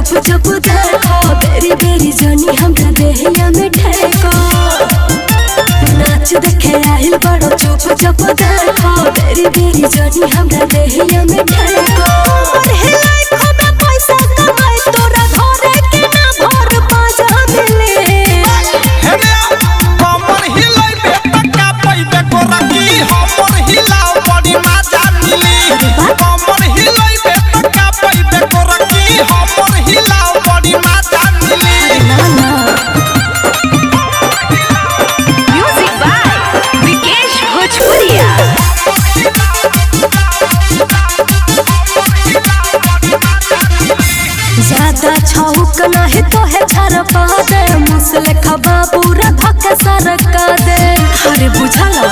चुप चुप देखो बेरी बेरी जानी हमरा देहिया में ठेको नाच देखे आइल बड़ो चुप चुप देखो बेरी बेरी जानी हमरा देहिया में ठेको हिलाई खूबे पैसा कमाई तोरा घरे के ना भर पाजा मिले कमर हिलाई बेटा पैबे गोरकी हमर हिलाओ बड़ी मजा मिली कमर हिलाई बेटा पैबे गोरकी हमर हिलाओ बड़ी मजा मिली ना ना म्यूजिक बाय विकेश भोजपुरिया। ज्यादा छौक नहीं तो है छरपा दे मुसले खबा पूरा धक्का सरका दे अरे बुझला